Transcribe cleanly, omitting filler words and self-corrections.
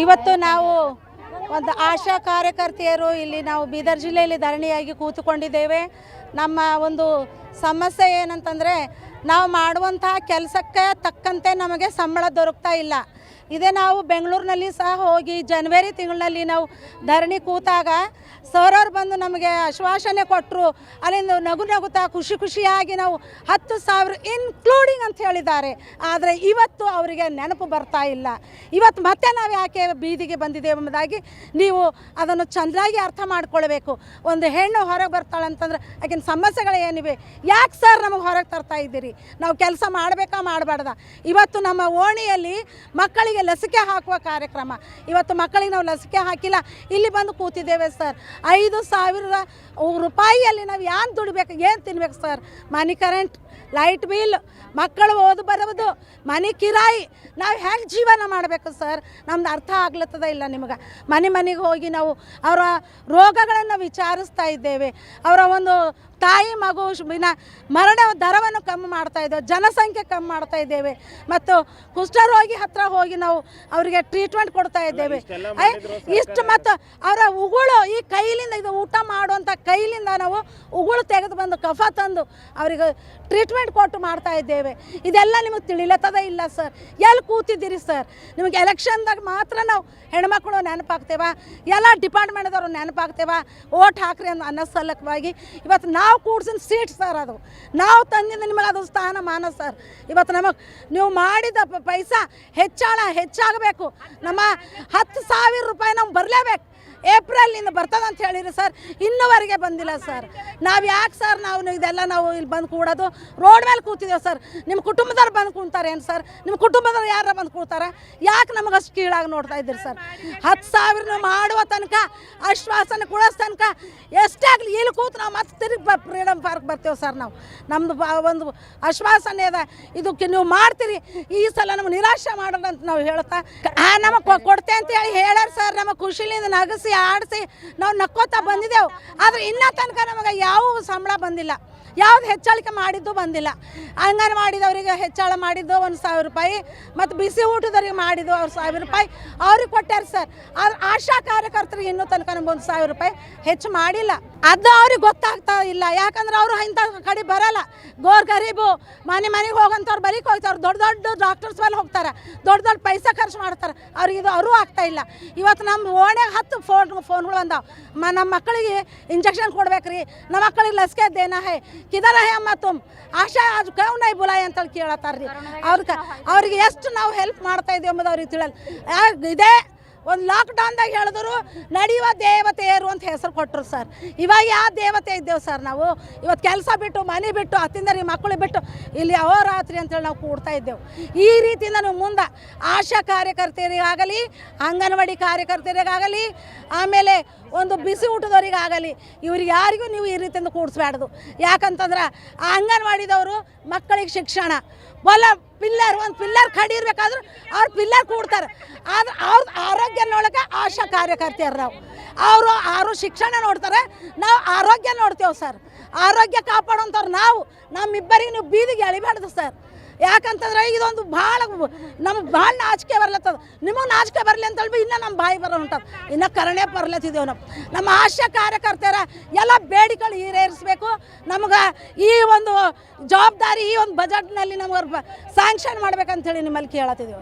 ಇವತ್ತು ನಾವು ಒಂದು ಆಶಾ ಕಾರ್ಯಕರ್ತೆಯರು ಇಲ್ಲಿ ನಾವು ಬೀದರ್ ಜಿಲ್ಲೆಯಲ್ಲಿ ಧರಣಿಯಾಗಿ ಕೂತುಕೊಂಡಿದ್ದೇವೆ. ನಮ್ಮ ಒಂದು ಸಮಸ್ಯೆ ಏನಂತಂದರೆ ನಾವು ಮಾಡುವಂತಹ ಕೆಲಸಕ್ಕೆ ತಕ್ಕಂತೆ ನಮಗೆ ಸಂಬಳ ದೊರಕ್ತಾ ಇಲ್ಲ. ಇದೇ ನಾವು ಬೆಂಗಳೂರಿನಲ್ಲಿ ಸಹ ಹೋಗಿ ಜನವರಿ ತಿಂಗಳಿನಲ್ಲಿ ನಾವು ಧರಣಿ ಕೂತಾಗ ಸರ್ ಅವ್ರು ಬಂದು ನಮಗೆ ಆಶ್ವಾಸನೆ ಕೊಟ್ಟರು. ಅಲ್ಲಿಂದ ನಗುತ್ತಾ ಖುಷಿಯಾಗಿ ನಾವು 10,000 ಇನ್ಕ್ಲೂಡಿಂಗ್ ಅಂತ ಹೇಳಿದ್ದಾರೆ. ಆದರೆ ಇವತ್ತು ಅವರಿಗೆ ನೆನಪು ಬರ್ತಾ ಇಲ್ಲ. ಇವತ್ತು ಮತ್ತೆ ನಾವು ಯಾಕೆ ಬೀದಿಗೆ ಬಂದಿದ್ದೇವೆ ಎಂಬುದಾಗಿ ನೀವು ಅದನ್ನು ಚೆನ್ನಾಗಿ ಅರ್ಥ ಮಾಡ್ಕೊಳ್ಬೇಕು. ಒಂದು ಹೆಣ್ಣು ಹೊರಗೆ ಬರ್ತಾಳೆ ಅಂತಂದ್ರೆ ಆಕಿನ ಸಮಸ್ಯೆಗಳು ಏನಿವೆ, ಯಾಕೆ ಸರ್ ನಮಗೆ ಹೊರಗೆ ತರ್ತಾ ಇದ್ದೀರಿ, ನಾವು ಕೆಲಸ ಮಾಡಬೇಕಾ ಮಾಡಬಾರ್ದ? ಇವತ್ತು ನಮ್ಮ ಓಣಿಯಲ್ಲಿ ಮಕ್ಕಳಿಗೆ ಲಸಿಕೆ ಹಾಕುವ ಕಾರ್ಯಕ್ರಮ, ಇವತ್ತು ಮಕ್ಕಳಿಗೆ ನಾವು ಲಸಿಕೆ ಹಾಕಿಲ್ಲ, ಇಲ್ಲಿ ಬಂದು ಕೂತಿದ್ದೇವೆ ಸರ್. 5,000 ರೂಪಾಯಿಯಲ್ಲಿ ನಾವು ಏನು ದುಡಿಬೇಕು, ಏನು ತಿನ್ಬೇಕು ಸರ್? ಮನಿ ಕರೆಂಟ್, ಲೈಟ್ ಬಿಲ್, ಮಕ್ಕಳು ಓದು ಬರೋದು, ಮನೆ ಕಿರಾಯಿ, ನಾವು ಹೇಗೆ ಜೀವನ ಮಾಡಬೇಕು ಸರ್? ನಮ್ದು ಅರ್ಥ ಆಗ್ಲತ್ತದ ಇಲ್ಲ ನಿಮಗೆ. ಮನೆಗೆ ಹೋಗಿ ನಾವು ಅವರ ರೋಗಗಳನ್ನು ವಿಚಾರಿಸ್ತಾ ಇದ್ದೇವೆ. ಅವರ ಒಂದು ತಾಯಿ ಮಗು ಮರಣ ದರವನ್ನು ಕಮ್ಮಿ ಮಾಡ್ತಾ ಇದ್ದೇವೆ, ಜನಸಂಖ್ಯೆ ಕಮ್ಮಿ ಮಾಡ್ತಾ ಇದ್ದೇವೆ, ಮತ್ತು ಕುಷ್ಠರೋಗಿ ಹತ್ರ ಹೋಗಿ ನಾವು ಅವರಿಗೆ ಟ್ರೀಟ್ಮೆಂಟ್ ಕೊಡ್ತಾ ಇದ್ದೇವೆ. ಇಷ್ಟು ಮತ್ತು ಅವರ ಉಗುಳು ಈ ಕೈಲಿಂದ, ಇದು ಊಟ ಮಾಡುವಂಥ ಕೈಲಿಂದ ನಾವು ಉಗುಳು ತೆಗೆದು ಬಂದು ಕಫ ತಂದು ಅವರಿಗೆ ಟ್ರೀಟ್ಮೆಂಟ್ ಕೊಟ್ಟು ಮಾಡ್ತಾ ಇದ್ದೇವೆ. ಇದೆಲ್ಲ ನಿಮಗೆ ತಿಳಿಲತ್ತದ ಇಲ್ಲ ಸರ್. ಎಲ್ಲಿ ಕೂತಿದ್ದೀರಿ ಸರ್? ನಿಮಗೆ ಎಲೆಕ್ಷನ್ದಾಗ ಮಾತ್ರ ನಾವು ಹೆಣ್ಮಕ್ಳು ನೆನಪಾಗ್ತೇವೆ, ಎಲ್ಲ ಡಿಪಾರ್ಟ್ಮೆಂಟ್ದವರು ನೆನಪಾಗ್ತೇವೆ, ಓಟ್ ಹಾಕ್ರಿ ಅನ್ನೋ ಸಲುವಾಗಿ ಇವತ್ತು ನಾವು ಕೂಡ್ಸಿನ ಸೀಟ್ ಸರ್, ಅದು ನಾವು ತಂದಿದ್ದು ನಿಮಗೆ ಅದು ಸ್ಥಾನಮಾನ ಸರ್. ಇವತ್ತು ನಮಗೆ ನೀವು ಮಾಡಿದ ಪೈಸಾ ಹೆಚ್ಚಾಗಬೇಕು. ನಮ್ಮ 10,000 ರೂಪಾಯಿ ನಮ್ಗೆ ಬರಲೇಬೇಕು. ಏಪ್ರಿಲಿಂದ ಬರ್ತದೆ ಅಂತ ಹೇಳಿರಿ ಸರ್, ಇನ್ನೂವರೆಗೆ ಬಂದಿಲ್ಲ ಸರ್. ನಾವು ಯಾಕೆ ಸರ್ ಇದೆಲ್ಲ ನಾವು ಇಲ್ಲಿ ಬಂದು ಕೂಡೋದು? ರೋಡ್ ಮೇಲೆ ಕೂತಿದ್ದೇವೆ ಸರ್. ನಿಮ್ಮ ಕುಟುಂಬದವ್ರು ಬಂದು ಕೂತಾರೆ ಏನು ಸರ್? ನಿಮ್ಮ ಕುಟುಂಬದವ್ರು ಯಾರು ಬಂದು ಕೂತಾರೆ? ಯಾಕೆ ನಮಗೆ ಅಷ್ಟು ಕೀಳಾಗಿ ನೋಡ್ತಾ ಇದ್ದೀರಿ ಸರ್? 10,000 ಮಾಡುವ ತನಕ, ಆಶ್ವಾಸನೆ ಕೊಡೋ ತನಕ ಎಷ್ಟೇ ಆಗಲಿ ಇಲ್ಲಿ ಕೂತು ನಾವು ಮತ್ತೆ ತಿರುಗಿ ಫ್ರೀಡಮ್ ಪಾರ್ಕ್ ಬರ್ತೇವೆ ಸರ್. ನಾವು ನಮ್ಮದು ಒಂದು ಆಶ್ವಾಸನೆ ಅದ, ಇದಕ್ಕೆ ನೀವು ಮಾಡ್ತೀರಿ, ಈ ಸಲ ನಮ್ಗೆ ನಿರಾಶೆ ಮಾಡೋಣ ಅಂತ ನಾವು ಹೇಳ್ತಾ ನಮಗೆ ಕೊಡ್ತೆ ಅಂತ ಹೇಳ್ಯಾರ ಸರ್. ನಮ್ಮ ಖುಷಿಲಿಂದ ನಗಸಿ ಆಡಿಸಿ ನಾವು ನಕ್ಕೋತಾ ಬಂದಿದ್ದೆವು. ಆದರೆ ಇನ್ನೂ ತನಕ ನಮಗೆ ಯಾವ ಸಂಬಳ ಬಂದಿಲ್ಲ, ಯಾವ್ದು ಹೆಚ್ಚಳಿಕೆ ಮಾಡಿದ್ದು ಬಂದಿಲ್ಲ. ಅಂಗನವಾಡಿದವರಿಗೆ ಹೆಚ್ಚಳ ಮಾಡಿದ್ದು 1,000 ರೂಪಾಯಿ, ಮತ್ತು ಬಿಸಿ ಊಟದವ್ರಿಗೆ ಮಾಡಿದ್ದು 1,000 ರೂಪಾಯಿ ಅವ್ರಿಗೆ ಕೊಟ್ಟಾರೆ ಸರ್. ಆದ್ರೆ ಆಶಾ ಕಾರ್ಯಕರ್ತರಿಗೆ ಇನ್ನೂ ತನಕ ನಮ್ಗೆ 1,000 ರೂಪಾಯಿ ಹೆಚ್ಚು ಮಾಡಿಲ್ಲ. ಅದು ಅವ್ರಿಗೆ ಗೊತ್ತಾಗ್ತಾ ಇಲ್ಲ. ಯಾಕಂದ್ರೆ ಅವರು ಇಂಥ ಕಡೆ ಬರಲ್ಲ. ಗರೀಬು ಮನೆಗೆ ಹೋಗಂಥವ್ರು ಬರೀಕ್ ಹೋಗ್ತಾರೆ, ದೊಡ್ಡ ಡಾಕ್ಟರ್ಸ್ ಮೇಲೆ ಹೋಗ್ತಾರೆ, ದೊಡ್ಡ ಪೈಸಾ ಖರ್ಚು ಮಾಡ್ತಾರೆ. ಅವ್ರಿಗೆ ಇದು ಅರಿವು ಆಗ್ತಾ ಇಲ್ಲ. ಇವತ್ತು ನಮ್ಮ ಓಣ್ಯಾಗ 10 ಫೋನ್ಗಳು ಬಂದಾವೆ. ನಮ್ಮ ಮಕ್ಕಳಿಗೆ ಇಂಜೆಕ್ಷನ್ ಕೊಡ್ಬೇಕ್ರಿ, ನಮ್ಮ ಮಕ್ಕಳಿಗೆ ಲಸಿಕೆ ದೇನಾ ಹೇ, ಕಿದರ ಹೇ ಅಮ್ಮ ತುಮ್ ಆಶಾ ಅದು ಕವ್ ನೈ ಬುಲಾಯಿ ಅಂತೇಳಿ ಕೇಳತ್ತಾರ ರೀ. ಅವ್ರಿಗೆ ಎಷ್ಟು ನಾವು ಹೆಲ್ಪ್ ಮಾಡ್ತಾ ಇದ್ದೀವಿ ಎಂಬುದು ಅವ್ರಿಗೆ ತಿಳಲ್ಲ. ಇದೇ ಒಂದು ಲಾಕ್ಡೌನ್ದಾಗ ಹೇಳಿದ್ರು ನಡೆಯುವ ದೇವತೆಯರು ಅಂತ ಹೆಸರು ಕೊಟ್ಟರು ಸರ್. ಇವಾಗ ಯಾವ ದೇವತೆ ಇದ್ದೇವೆ ಸರ್ ನಾವು? ಇವತ್ತು ಕೆಲಸ ಬಿಟ್ಟು, ಮನೆ ಬಿಟ್ಟು, ಅತ್ತಿಂದರಿ ಮಕ್ಕಳು ಬಿಟ್ಟು ಇಲ್ಲಿ ಅಹೋರಾತ್ರಿ ಅಂತೇಳಿ ನಾವು ಕೂಡ್ತಾ ಇದ್ದೆವು. ಈ ರೀತಿಯಿಂದ ನಾವು ಮುಂದೆ ಆಶಾ ಕಾರ್ಯಕರ್ತೆಯರಿಗಾಗಲಿ, ಅಂಗನವಾಡಿ ಕಾರ್ಯಕರ್ತೆಯರಿಗಾಗಲಿ, ಆಮೇಲೆ ಒಂದು ಬಿಸಿ ಊಟದವರಿಗಾಗಲಿ, ಇವ್ರಿಗೆ ಯಾರಿಗೂ ನೀವು ಈ ರೀತಿಯಿಂದ ಕೂಡಿಸ್ಬಾರ್ದು. ಯಾಕಂತಂದ್ರೆ ಆ ಅಂಗನವಾಡಿದವರು ಮಕ್ಕಳಿಗೆ ಶಿಕ್ಷಣ ಒಂದು ಪಿಲ್ಲರ್ ಕಡಿ ಇರ್ಬೇಕಾದ್ರೂ ಅವ್ರು ಪಿಲ್ಲರ್ ಕೂಡ್ತಾರೆ. ಆದ್ರೆ ಅವ್ರದ್ದು ಆರೋಗ್ಯ ನೋಡೋಕೆ ಆಶಾ ಕಾರ್ಯಕರ್ತೆಯರು ಅವರು ಶಿಕ್ಷಣ ನೋಡ್ತಾರೆ, ನಾವು ಆರೋಗ್ಯ ನೋಡ್ತೇವೆ ಸರ್. ಆರೋಗ್ಯ ಕಾಪಾಡೋಂಥವ್ರು ನಾವು. ನಮ್ಮಿಬ್ಬರಿಗೆ ನೀವು ಬೀದಿಗೆ ಎಳಿಬಾರ್ದು ಸರ್. ಯಾಕಂತಂದ್ರೆ ಇದೊಂದು ನಮ್ಗೆ ಭಾಳ ನಾಚಿಕೆ ಬರ್ಲತ್ತದ. ನಿಮಗೆ ನಾಚಿಕೆ ಬರಲಿ ಅಂತೇಳಿ ಇನ್ನೂ ನಮ್ಮ ಬಾಯಿ ಬರೋ ಉಂಟದ, ಇನ್ನೂ ಕರುಣೆ ಬರ್ಲತ್ತಿದ್ದೇವೆ ನಾವು. ನಮ್ಮ ಆಶಾ ಕಾರ್ಯಕರ್ತರ ಎಲ್ಲ ಬೇಡಿಕೆಗಳು ಈಡೇರಿಸಬೇಕು. ನಮ್ಗೆ ಈ ಒಂದು ಜವಾಬ್ದಾರಿ, ಈ ಒಂದು ಬಜೆಟ್ನಲ್ಲಿ ನಮ್ಗೆ ಸ್ಯಾಂಕ್ಷನ್ ಮಾಡ್ಬೇಕಂತೇಳಿ ನಿಮ್ಮಲ್ಲಿ ಕೇಳತ್ತಿದ್ದೇವೆ.